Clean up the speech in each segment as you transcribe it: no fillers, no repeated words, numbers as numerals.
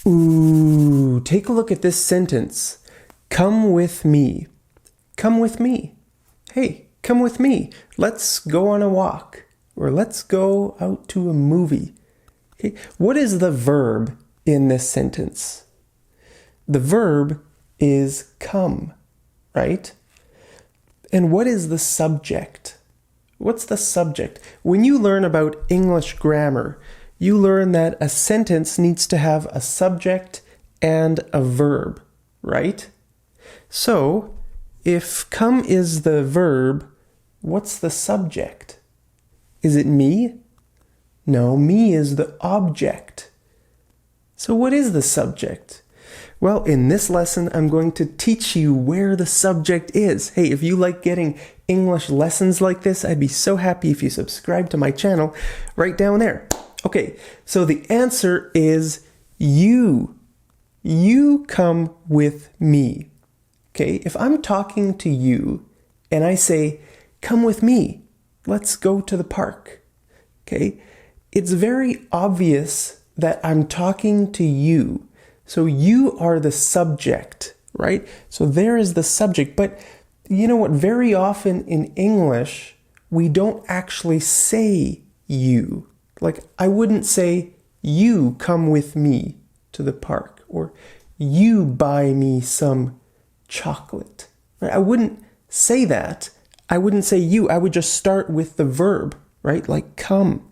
Ooh, take a look at this sentence. Come with me. Come with me. Hey, come with me. Let's go on a walk. Or let's go out to a movie. Okay, what is the verb in this sentence? The verb is come, right? And what is the subject? What's the subject? When you learn about English grammar, you learn that a sentence needs to have a subject and a verb, right? So, if come is the verb, what's the subject? Is it me? No, me is the object. So what is the subject? Well, in this lesson, I'm going to teach you where the subject is. Hey, if you like getting English lessons like this, I'd be so happy if you subscribe to my channel right down there. Okay, so the answer is you. You come with me. Okay, if I'm talking to you and I say, come with me, let's go to the park. Okay, it's very obvious that I'm talking to you. So you are the subject, right? So there is the subject. But you know what? Very often in English, we don't actually say you. Like I wouldn't say, you come with me to the park, or you buy me some chocolate. Right? I wouldn't say that. I wouldn't say you. I would just start with the verb, right? Like come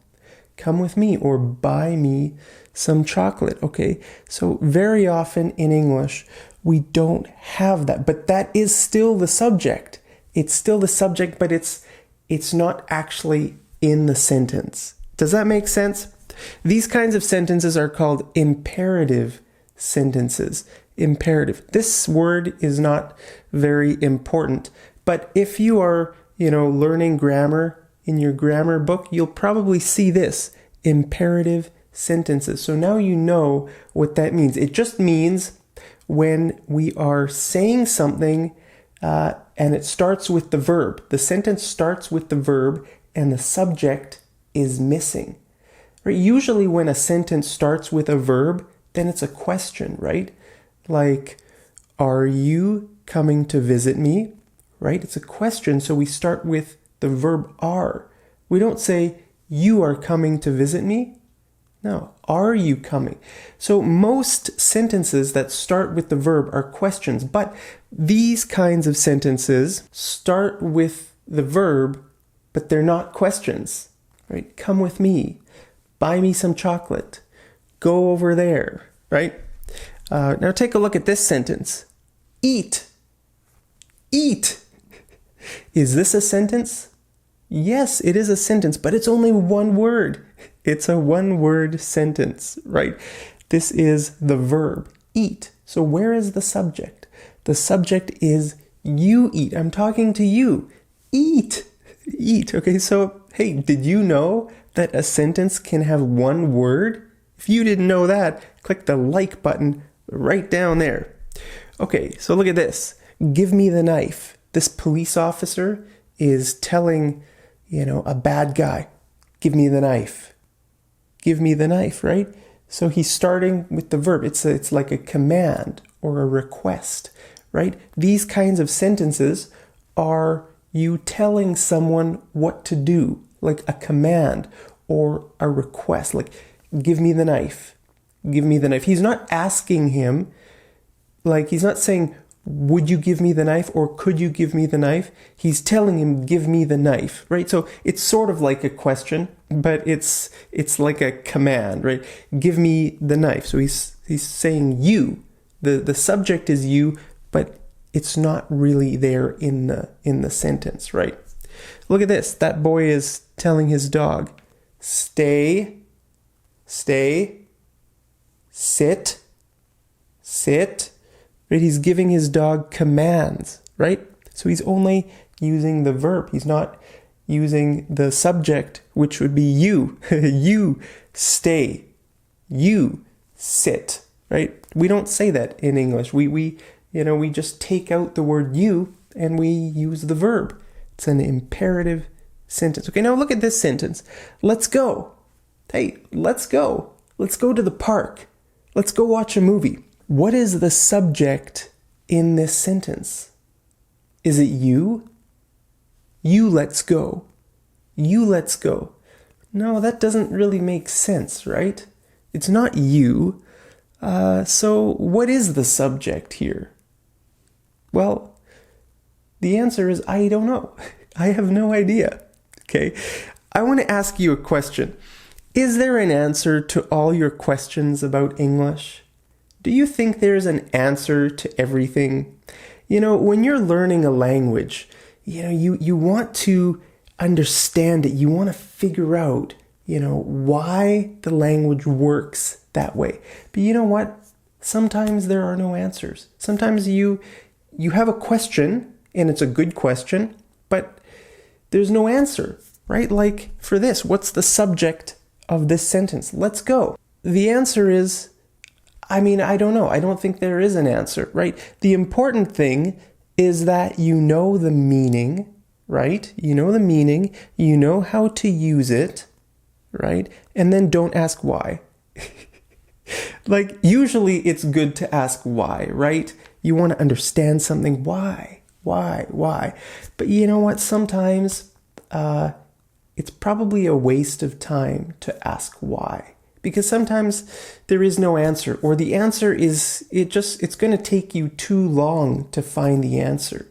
with me, or buy me some chocolate. Okay, so very often in English we don't have that, but that is still the subject. It's still the subject, but it's not actually in the sentence. Does that make sense? These kinds of sentences are called imperative sentences. Imperative. This word is not very important, but if you are, learning grammar in your grammar book, you'll probably see this, imperative sentences. So now you know what that means. It just means when we are saying something and it starts with the verb. The sentence starts with the verb and the subject is missing. Right? Usually when a sentence starts with a verb, then it's a question, right? Like, are you coming to visit me? Right? It's a question, so we start with the verb are. We don't say, you are coming to visit me. No, are you coming? So most sentences that start with the verb are questions, but these kinds of sentences start with the verb, but they're not questions, right? Come with me, buy me some chocolate, go over there, right? Now take a look at this sentence. Eat. Eat. Is this a sentence? Yes, it is a sentence, but it's only one word. It's a one-word sentence, right? This is the verb, eat. So where is the subject? The subject is you eat. I'm talking to you. Eat. Eat. Okay, so hey, did you know that a sentence can have one word? If you didn't know that, click the like button right down there. Okay, so look at this. Give me the knife. This police officer is telling, a bad guy, give me the knife. Give me the knife, right? So he's starting with the verb. It's like a command or a request, right? These kinds of sentences are you telling someone what to do, like a command or a request, like give me the knife. Give me the knife. He's not asking him, like he's not saying, would you give me the knife or could you give me the knife? He's telling him, give me the knife, right? So it's sort of like a question, but it's like a command, right? Give me the knife. So he's saying you. The subject is you, but it's not really there in the sentence, right? Look at this. That boy is telling his dog, stay, sit, right? He's giving his dog commands, right? So he's only using the verb. He's not using the subject, which would be you. You stay. You sit, right? We don't say that in English. We just take out the word you and we use the verb. It's an imperative sentence. Okay, now look at this sentence. Let's go. Hey, let's go. Let's go to the park. Let's go watch a movie. What is the subject in this sentence? Is it you? You let's go. You let's go. No, that doesn't really make sense, right? It's not you. So what is the subject here? Well, the answer is I don't know. I have no idea. Okay, I want to ask you a question. Is there an answer to all your questions about English? Do you think there's an answer to everything? When you're learning a language, you want to understand it. You want to figure out, why the language works that way. But you know what? Sometimes there are no answers. Sometimes you have a question, and it's a good question, but there's no answer, right? Like for this, what's the subject of this sentence? Let's go. The answer is, I don't know. I don't think there is an answer, right? The important thing is that you know the meaning, right? You know the meaning, you know how to use it, right? And then don't ask why. Like usually it's good to ask why, right? You want to understand something. Why? But you know what? Sometimes it's probably a waste of time to ask why. Because sometimes there is no answer, or the answer is, it's going to take you too long to find the answer,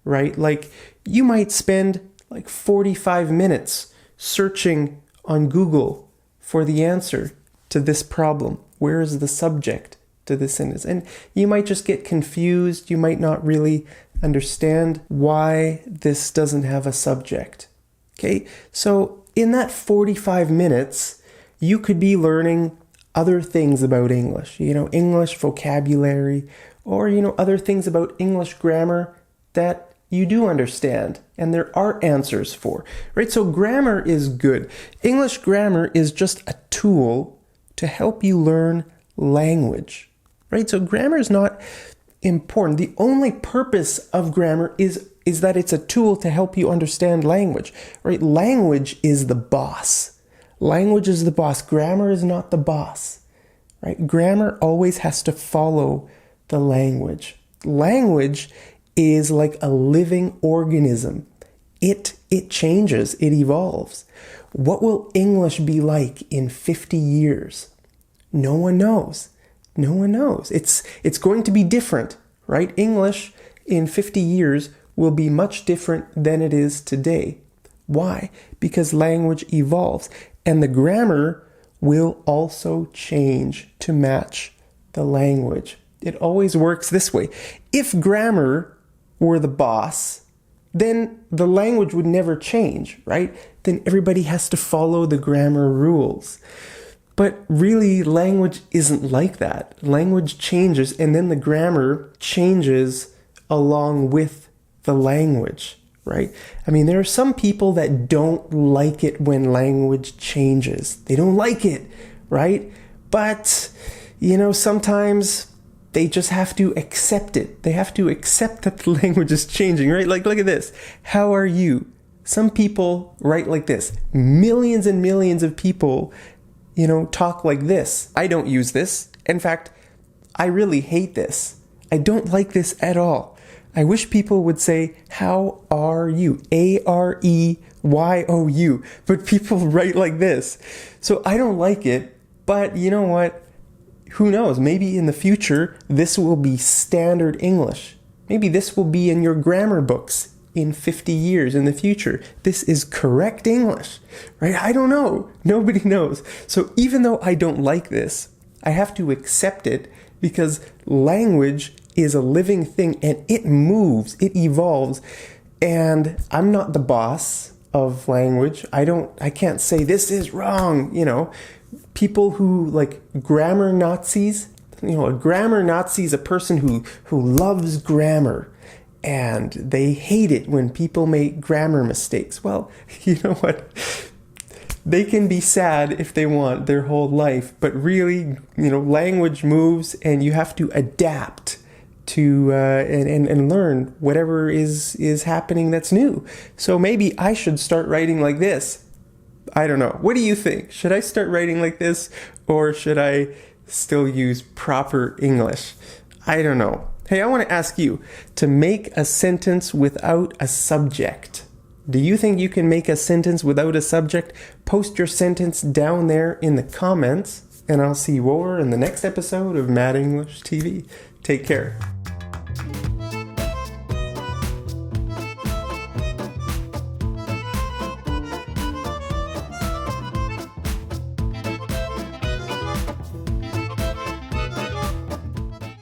right? Like you might spend like 45 minutes searching on Google for the answer to this problem. Where is the subject to this sentence? And you might just get confused. You might not really understand why this doesn't have a subject. Okay, so in that 45 minutes, you could be learning other things about English, English vocabulary, or, other things about English grammar that you do understand and there are answers for, right? So grammar is good. English grammar is just a tool to help you learn language, right? So grammar is not important. The only purpose of grammar is that it's a tool to help you understand language, right? Language is the boss. Language is the boss. Grammar is not the boss, right? Grammar always has to follow the language. Language is like a living organism. It changes, it evolves. What will English be like in 50 years? No one knows. No one knows. It's going to be different, right? English in 50 years will be much different than it is today. Why? Because language evolves, and the grammar will also change to match the language. It always works this way. If grammar were the boss, then the language would never change, right? Then everybody has to follow the grammar rules. But really, language isn't like that. Language changes, and then the grammar changes along with the language, right? There are some people that don't like it when language changes. They don't like it, right? But, sometimes they just have to accept it. They have to accept that the language is changing, right? Like, look at this. How are you? Some people write like this. Millions and millions of people, talk like this. I don't use this. In fact, I really hate this. I don't like this at all. I wish people would say, how are you? A-R-E-Y-O-U. But people write like this. So I don't like it, but you know what? Who knows? Maybe in the future, this will be standard English. Maybe this will be in your grammar books in 50 years in the future. This is correct English, right? I don't know. Nobody knows. So even though I don't like this, I have to accept it because language is a living thing and it moves, it evolves. And I'm not the boss of language. I can't say this is wrong, People who like grammar Nazis, a grammar Nazi is a person who loves grammar and they hate it when people make grammar mistakes. Well, you know what? They can be sad if they want their whole life, but really, language moves and you have to adapt to and learn whatever is happening that's new. So maybe I should start writing like this. I don't know. What do you think? Should I start writing like this, or should I still use proper English? I don't know. Hey, I want to ask you to make a sentence without a subject. Do you think you can make a sentence without a subject? Post your sentence down there in the comments, and I'll see you over in the next episode of Mad English TV. Take care.